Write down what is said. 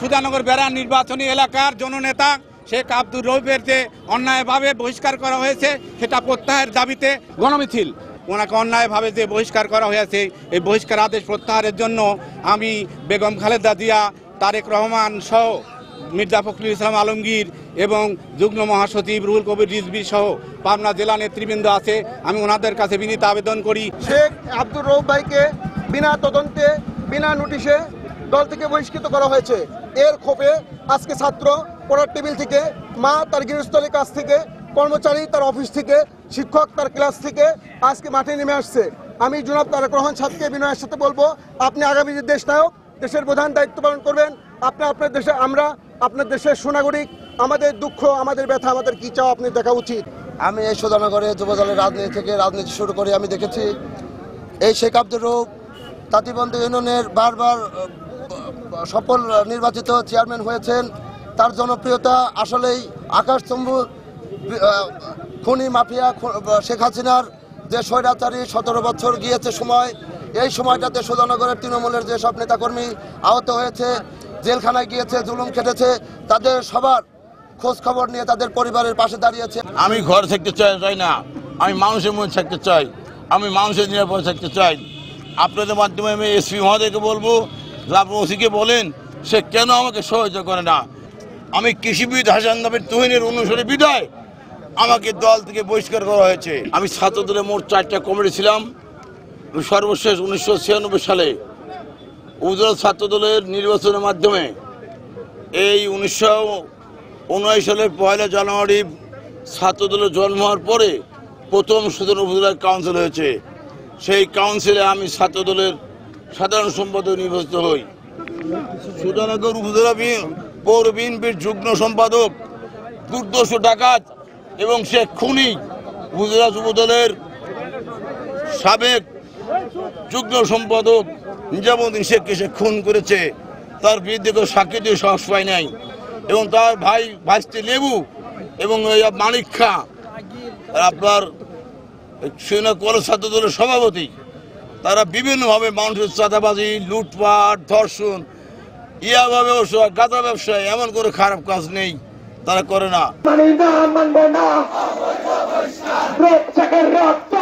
সুধানগর বেড়া নির্বাচনী এলাকার জননেতা শেখ আব্দুর রৌফের যে অন্যায়ভাবে বহিষ্কার করা হয়েছে সেটা প্রত্যাহারের দাবিতে গণমিছিল। ওনাকে অন্যায়ভাবে যে বহিষ্কার করা হয়েছে এই বহিষ্কার আদেশ প্রত্যাহারের জন্য আমি বেগম খালেদা জিয়া, তারেক রহমান সহ মির্জা ফখরুল ইসলাম আলমগীর এবং যুগ্ম মহাসচিব রুহুল কবির রিজভী সহ পাবনা জেলা নেতৃবৃন্দ আছে, আমি ওনাদের কাছে বিনীত আবেদন করি শেখ আব্দুর রৌফ ভাইকে বিনা তদন্তে বিনা নোটিশে দল থেকে বহিষ্কৃত করা হয়েছে। এর ক্ষোভে আজকে ছাত্র পড়ার টেবিল থেকে, মা তার গৃহস্থলের কাছ থেকে, কর্মচারী তার অফিস থেকে, শিক্ষক তার ক্লাস থেকে আজকে মাঠে নেমে আসছে। আমি জনাব তারেক রহমান সাহেবকে বিনয়ের সাথে বলবো, আপনি আগামী দেশ নায়ক, দেশের প্রধান দায়িত্ব পালন করবেন। আপনি আপনার দেশে, আমরা আপনার দেশের সুনাগরিক, আমাদের দুঃখ, আমাদের ব্যথা, আমাদের কি চাও আপনি দেখা উচিত। আমি এই সুধানগরে যুবদলের রাজনীতি শুরু করে আমি দেখেছি এই শেখ আব্দুর রৌফ তাঁতিবন্ধু ইউনিয়নের বারবার সফল নির্বাচিত চেয়ারম্যান হয়েছেন। তার জনপ্রিয়তা আসলেই আকাশচুম্বী। খুনি মাফিয়া শেখ হাসিনার যে স্বৈরাচারী 17 বছর গিয়েছে সময়, এই সময়টাতে সুধানগরের তৃণমূলের যেসব নেতাকর্মী আহত হয়েছে, জেলখানায় গিয়েছে, জুলুম খেটেছে, তাদের সবার খোঁজ খবর নিয়ে তাদের পরিবারের পাশে দাঁড়িয়েছে। আমি ঘর থাকতে চাই না, আমি মানুষের মধ্যে থাকতে চাই, আমি মানুষের নিরাপদে থাকতে চাই। আপনাদের মাধ্যমে আমি এসপি মহোদয়কে বলবো, আপনি ওসিকে বলেন সে কেন আমাকে সহায়তা করে না। আমি কৃষিবিদ হাসান নামের তুহিনের অনুসারে বিদায় আমাকে দল থেকে বহিষ্কার করা হয়েছে। আমি ছাত্রদলের মোট 4টা কমিটি ছিলাম। সর্বশেষ 1996 সালে উপজেলা ছাত্রদলের নির্বাচনের মাধ্যমে এই 1979 সালের 1 জানুয়ারি ছাত্রদলের জন্ম হওয়ার পরে প্রথম সুধানগর উপজেলার কাউন্সিল হয়েছে। সেই কাউন্সিলে আমি ছাত্রদলের সাধারণ সম্পাদক নির্বাচিত হই। সুধানগর উপজেলা পৌর বিএনপির যুগ্ম সম্পাদক দুর্দর্শ ডাকাত এবং সে খুনি উপজেলা যুবদলের সাবেক যুগ্ম সম্পাদক নিজামুদ্দিন শেখকে সে খুন করেছে। তার বিরুদ্ধে কেউ সাক্ষী দিয়ে সাহস পায় নাই এবং তার ভাইস্তি লেবু এবং মানিক খা আপনার কলেজ ছাত্র দলের সভাপতি, তারা বিভিন্নভাবে মানুষের চাঁদাবাজি, লুটপাট, ধর্ষণ, ইয়াবা ব্যবসা, গাঁজা ব্যবসায় এমন করে খারাপ কাজ নেই তারা করে না। রক্ত